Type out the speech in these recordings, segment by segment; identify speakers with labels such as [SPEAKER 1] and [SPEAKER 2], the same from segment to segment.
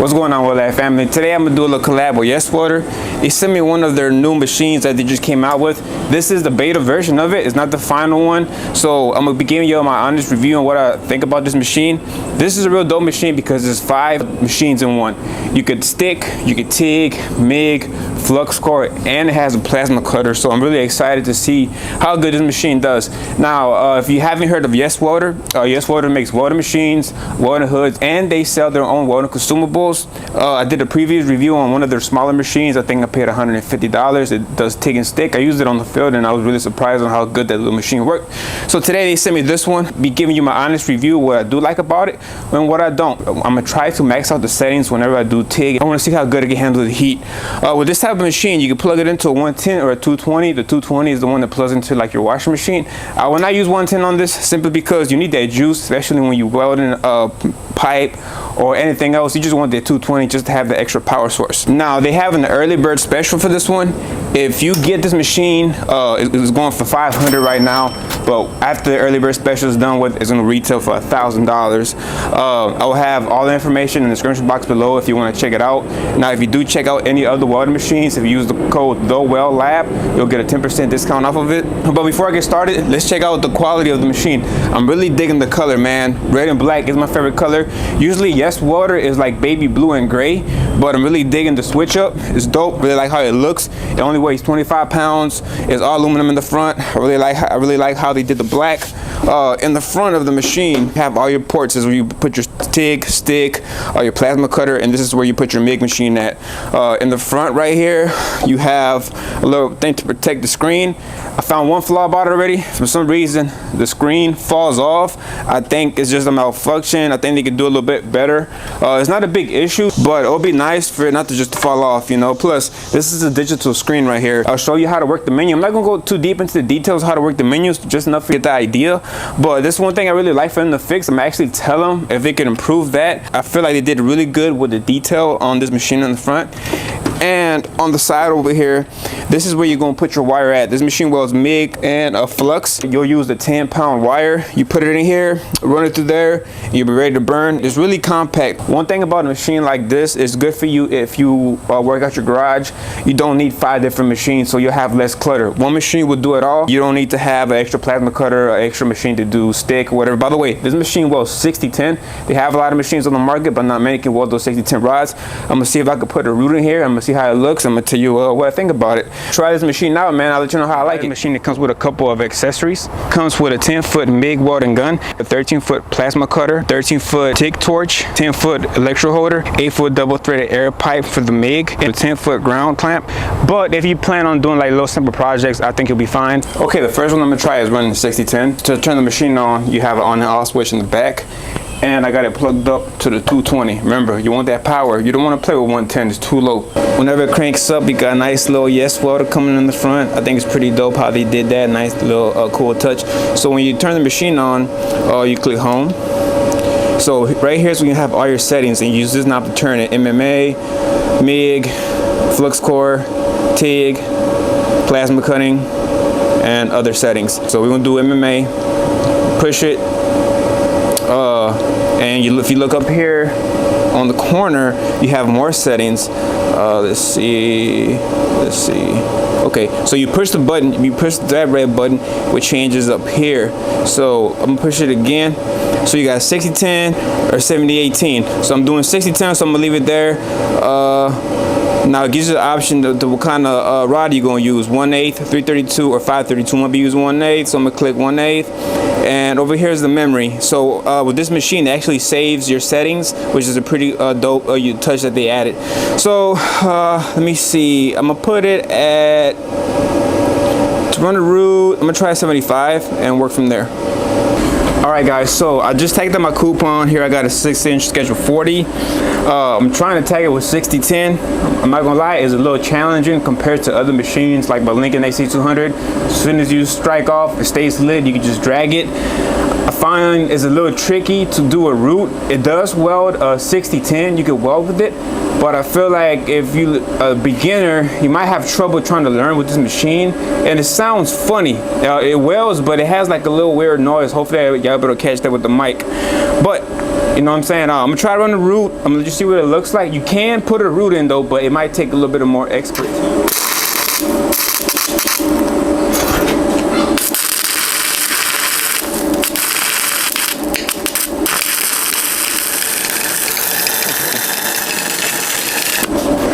[SPEAKER 1] What's going on, WeldLab family? Today I'm gonna do a little collab with YesWelder. They sent me one of their new machines that they just came out with. This is the beta version of it. It's not the final one. So I'm gonna be giving you my honest review on what I think about this machine. This is a real dope machine because there's 5 machines in one. You could stick, you could TIG, MIG, flux-core, and it has a plasma cutter. So I'm really excited to see how good this machine does. Now, if you haven't heard of YesWelder, YesWelder makes welding machines, welding hoods, and they sell their own welding consumables. I did a previous review on one of their smaller machines. I think I paid $150. It does TIG and stick. I used it on the field and I was really surprised on how good that little machine worked. So today they sent me this one, be giving you my honest review, what I do like about it and what I don't. I'm gonna try to max out the settings whenever I do TIG. I wanna see how good it can handle the heat. With this type of machine, you can plug it into a 110 or a 220. The 220 is the one that plugs into like your washing machine. I will not use 110 on this simply because you need that juice, especially when you weld in a pipe or anything else. You just want the 220 just to have the extra power source. Now they have an early bird special for this one. If you get this machine, it's going for $500 right now, but after the early bird special is done with, it's going to retail for $1,000. I will have all the information in the description box below if you want to check it out. Now if you do check out any other welding machines, if you use the code WeldLab, you'll get a 10% discount off of it. But before I get started, let's check out the quality of the machine. I'm really digging the color, man. Red and black is my favorite color. Usually YesWelder is like baby blue and gray, but I'm really digging the switch up. It's dope. Really like how it looks. It only weighs 25 pounds. It's all aluminum in the front. I really like how they did the black. In the front of the machine, you have all your ports. This is where you put your TIG, stick, your plasma cutter, and this is where you put your MIG machine at. In the front right here, you have a little thing to protect the screen. I found one flaw about it already. For some reason, the screen falls off. I think it's just a malfunction. I think they could do a little bit better. It's not a big issue, but it'll be nice for it not to just fall off, you know. Plus, this is a digital screen right here. I'll show you how to work the menu. I'm not gonna go too deep into the details of how to work the menus, just enough to get the idea. But this is one thing I really like for them to fix. I'm actually tell them if they can improve that. I feel like they did really good with the detail on this machine on the front. And on the side over here, this is where you're gonna put your wire at. This machine welds MIG and a flux. You'll use the 10-pound wire. You put it in here, run it through there, and you'll be ready to burn. It's really compact. One thing about a machine like this is good for you if you work out your garage. You don't need 5 different machines, so you'll have less clutter. One machine will do it all. You don't need to have an extra plasma cutter, an extra machine to do stick or whatever. By the way, this machine welds 60-10. They have a lot of machines on the market, but not many can weld those 60-10 rods. I'm gonna see if I can put a root in here. I'm gonna see how it looks. I'm gonna tell you what I think about it. Try this machine out, man. I'll let you know how I like it. Machine that comes with a couple of accessories. Comes with a 10-foot MIG welding gun, a 13-foot plasma cutter, 13-foot TIG torch, 10-foot electro holder, 8-foot double-threaded air pipe for the MIG, and a 10-foot ground clamp. But if you plan on doing like little simple projects, I think you'll be fine. Okay, the first one I'm gonna try is running 60-10. To turn the machine on, you have an on and off switch in the back. And I got it plugged up to the 220. Remember, you want that power. You don't want to play with 110, it's too low. Whenever it cranks up, you got a nice little YesWelder coming in the front. I think it's pretty dope how they did that. Nice little cool touch. So when you turn the machine on, you click home. So right here is where you have all your settings, and you use this knob to turn it. MMA, MIG, flux-core, TIG, plasma cutting, and other settings. So we're gonna do MMA, push it, and if you look up here on the corner, you have more settings. Let's see. Okay, so you push the button, you push that red button, which changes up here. So I'm gonna push it again. So you got 60-10 or 70-18. So I'm doing 60-10, so I'm gonna leave it there. Now it gives you the option to what kind of rod you're gonna use, 1/8, 332, or 532. I'm gonna be using 1/8, so I'm gonna click 1/8. And over here is the memory. So with this machine, it actually saves your settings, which is a pretty dope touch that they added. So let me see. I'm gonna put it at, to run the root, I'm gonna try 75 and work from there. Alright guys, so I just tagged on my coupon. Here I got a 6-inch schedule 40. I'm trying to tag it with 60-10. I'm not gonna lie, it's a little challenging compared to other machines like my Lincoln AC200. As soon as you strike off, it stays lit, you can just drag it. I find it's a little tricky to do a root. It does weld 60-10, you can weld with it, but I feel like if you're a beginner, you might have trouble trying to learn with this machine. And it sounds funny. It welds, but it has like a little weird noise. Hopefully y'all able to catch that with the mic. But You know what I'm saying? I'm gonna try to run the root. I'm gonna let you see what it looks like. You can put a root in though, but it might take a little bit of more expert.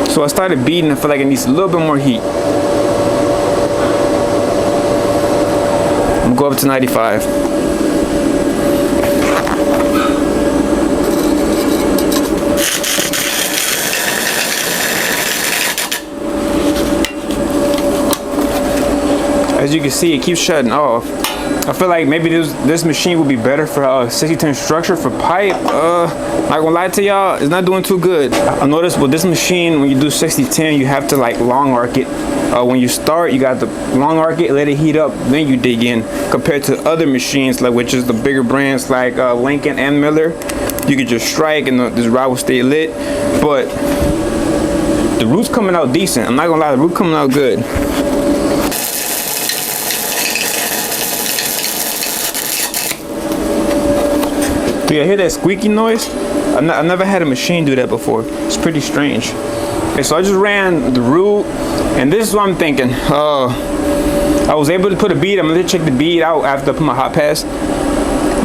[SPEAKER 1] So I started beating. I feel like it needs a little bit more heat. I'm gonna go up to 95. As you can see, it keeps shutting off. I feel like maybe this machine would be better for 60-10 structure for pipe. Not gonna lie to y'all, it's not doing too good. I noticed with this machine, when you do 60-10, you have to like long arc it. When you start, you got to long arc it, let it heat up, then you dig in. Compared to other machines, like which is the bigger brands like Lincoln and Miller, you could just strike and this rod will stay lit. But the root's coming out decent. I'm not gonna lie, the root coming out good. Do you hear that squeaky noise? I've never had a machine do that before. It's pretty strange. Okay, so I just ran the root, and this is what I'm thinking. I was able to put a bead. I'm gonna check the bead out after I put my hot pass.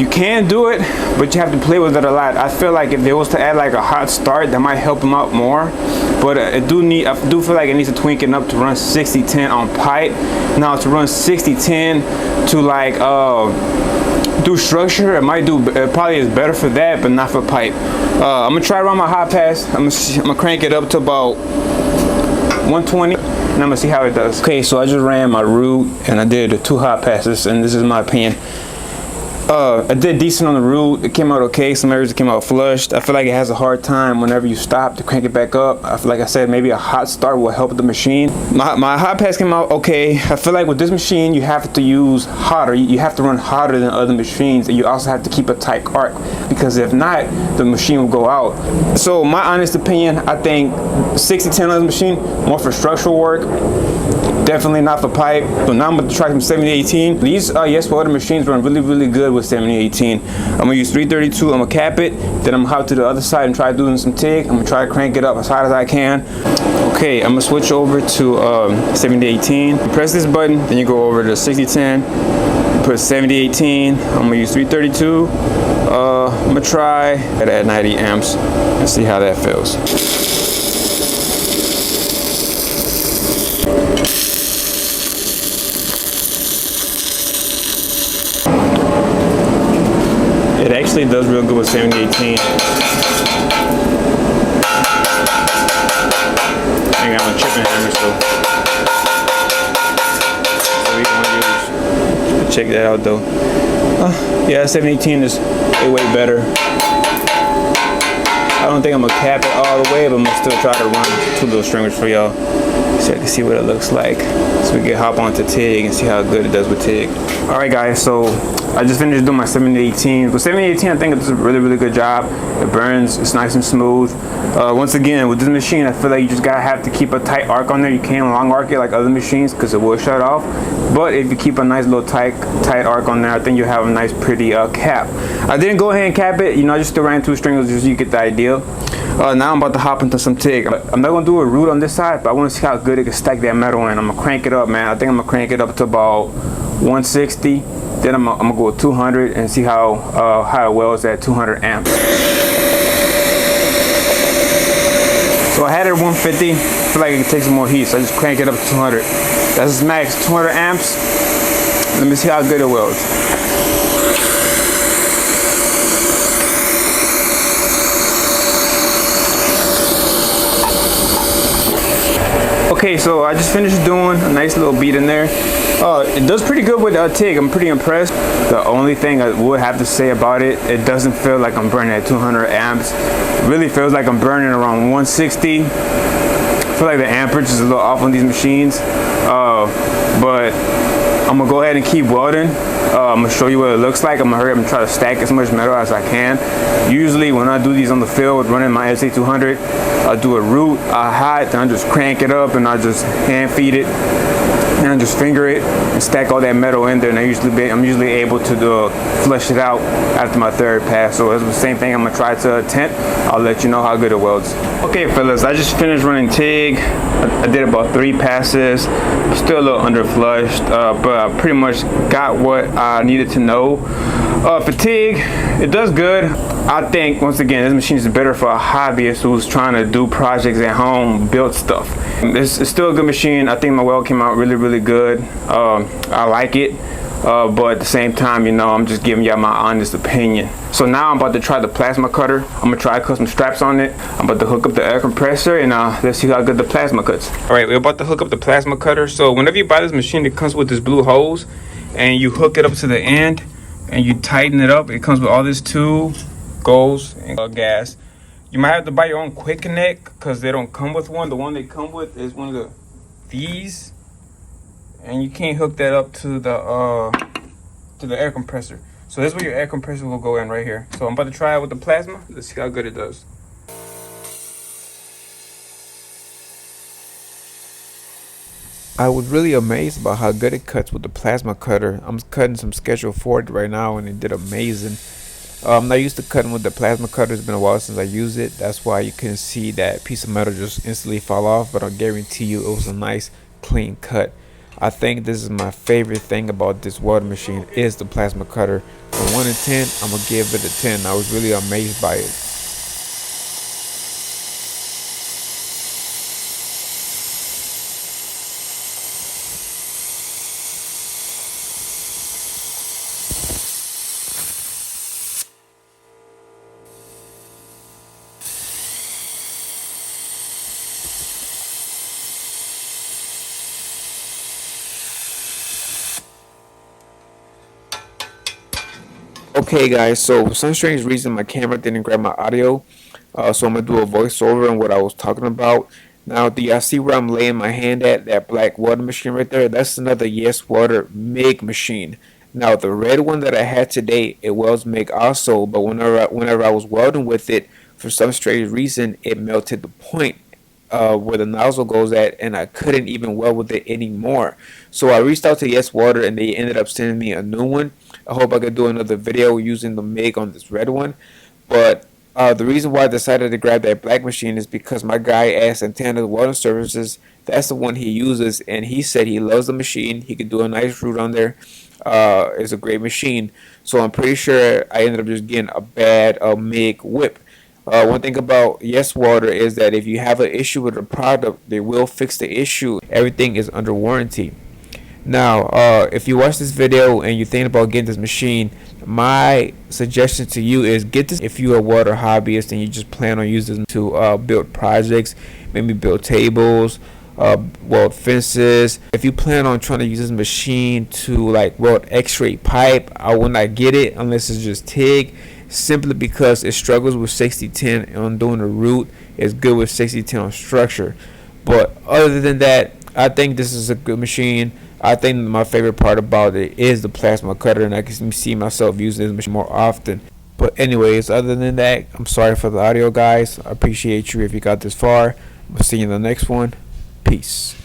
[SPEAKER 1] You can do it, but you have to play with it a lot. I feel like if they was to add like a hot start, that might help them out more. But I do feel like it needs to tweak it up to run 60-10 on pipe. Now to run 60-10 to like do structure, it probably is better for that, but not for pipe. I'm gonna try to run my hot pass. I'm gonna crank it up to about 120, and I'm gonna see how it does. Okay, so I just ran my root and I did the 2 hot passes, and this is my opinion. I did decent on the root. It came out okay. Some areas came out flushed. I feel like it has a hard time whenever you stop to crank it back up. I feel like I said maybe a hot start will help the machine. My hot pass came out okay. I feel like with this machine you have to use hotter. You have to run hotter than other machines, and you also have to keep a tight arc, because if not, the machine will go out. So my honest opinion, I think 60-10 on this machine more for structural work. Definitely not for pipe. So now I'm going to try some 70-18. These YesWelder machines run really good with 70-18. I'm going to use 332. I'm going to cap it. Then I'm going to hop to the other side and try doing some TIG. I'm going to try to crank it up as hard as I can. Okay, I'm going to switch over to 70-18. Press this button, then you go over to 60-10. Put 70-18. I'm going to use 332. I'm going to try at 90 amps and see how that feels. It actually does real good with 70-18. I got my chipping hammer, so we can use. Check that out though. Yeah, 70-18 is way better. I don't think I'm gonna cap it all the way, but I'm gonna still try to run 2 little stringers for y'all, so I can see what it looks like. So we can hop onto TIG and see how good it does with TIG. All right, guys. So I just finished doing my 70-18. With 70-18, I think it's a really good job. It burns. It's nice and smooth. Once again, with this machine, I feel like you just gotta have to keep a tight arc on there. You can't long arc it like other machines because it will shut off. But if you keep a nice little tight arc on there, I think you'll have a nice pretty cap. I didn't go ahead and cap it. You know, I just still ran 2 stringers just so you get the idea. Now I'm about to hop into some TIG. I'm not gonna do a root on this side, but I want to see how good it can stack that metal in. I'm gonna crank it up, man. I think I'm gonna crank it up to about 160. Then I'm gonna go with 200 and see how it welds at 200 amps. So I had it at 150. I feel like it can take some more heat, so I just crank it up to 200. That's max, 200 amps. Let me see how good it welds. Okay, so I just finished doing a nice little beat in there. It does pretty good with TIG. I'm pretty impressed. The only thing I would have to say about it, it doesn't feel like I'm burning at 200 amps. It really feels like I'm burning around 160. I feel like the amperage is a little off on these machines. But I'm gonna go ahead and keep welding. I'm gonna show you what it looks like. I'm gonna hurry up and try to stack as much metal as I can. Usually when I do these on the field running my SA200, I do a root, I hot, then I just crank it up and I just hand feed it. and just finger it and stack all that metal in there, and I'm usually able to flush it out after my third pass. So it's the same thing I'm gonna try to attempt. I'll let you know how good it welds. Okay fellas, I just finished running TIG. I did about 3 passes, still a little under flushed, but I pretty much got what I needed to know. For TIG, it does good. I think, once again, this machine is better for a hobbyist who's trying to do projects at home, build stuff. It's still a good machine. I think my weld came out really good. I like it, but at the same time, you know, I'm just giving y'all my honest opinion. So now I'm about to try the plasma cutter. I'm gonna try custom straps on it. I'm about to hook up the air compressor, and let's see how good the plasma cuts. All right, we're about to hook up the plasma cutter. So whenever you buy this machine, it comes with this blue hose, and you hook it up to the end, and you tighten it up. It comes with all this tube, goes, and gas. You might have to buy your own quick connect because they don't come with one. The one they come with is one of these, and you can't hook that up to the air compressor. So this is where your air compressor will go in right here. So I'm about to try it with the plasma. Let's see how good it does.
[SPEAKER 2] I was really amazed about how good it cuts with the plasma cutter. I'm cutting some Schedule 40 right now, and it did amazing. I'm not used to cutting with the plasma cutter. It's been a while since I used it. That's why you couldn't see that piece of metal just instantly fall off, but I guarantee you it was a nice clean cut. I think this is my favorite thing about this welding machine is the plasma cutter. From 1 to 10, I'm gonna give it a 10. I was really amazed by it. Okay guys, so for some strange reason my camera didn't grab my audio, so I'm going to do a voiceover on what I was talking about. Now do y'all see where I'm laying my hand at, that black welding machine right there? That's another YesWelder MIG machine. Now the red one that I had today, it welds MIG also, but whenever I was welding with it, for some strange reason it melted the point where the nozzle goes at, and I couldn't even weld with it anymore. So I reached out to YesWelder and they ended up sending me a new one. I hope I could do another video using the MIG on this red one. But the reason why I decided to grab that black machine is because my guy asked Santana Welding Services, that's the one he uses, and he said he loves the machine. He could do a nice route on there. It's a great machine. So I'm pretty sure I ended up just getting a bad MIG whip. One thing about YesWelder is that if you have an issue with the product, they will fix the issue. Everything is under warranty. Now, if you watch this video and you're thinking about getting this machine, my suggestion to you is get this if you're a welder hobbyist and you just plan on using it to build projects, maybe build tables, weld fences. If you plan on trying to use this machine to like weld x-ray pipe, I will not get it unless it's just TIG, simply because it struggles with 60-10 on doing the root. It's good with 60-10 on structure. But other than that, I think this is a good machine. I think my favorite part about it is the plasma cutter, and I can see myself using this machine more often. But anyways, other than that, I'm sorry for the audio guys. I appreciate you if you got this far. We'll see you in the next one. Peace.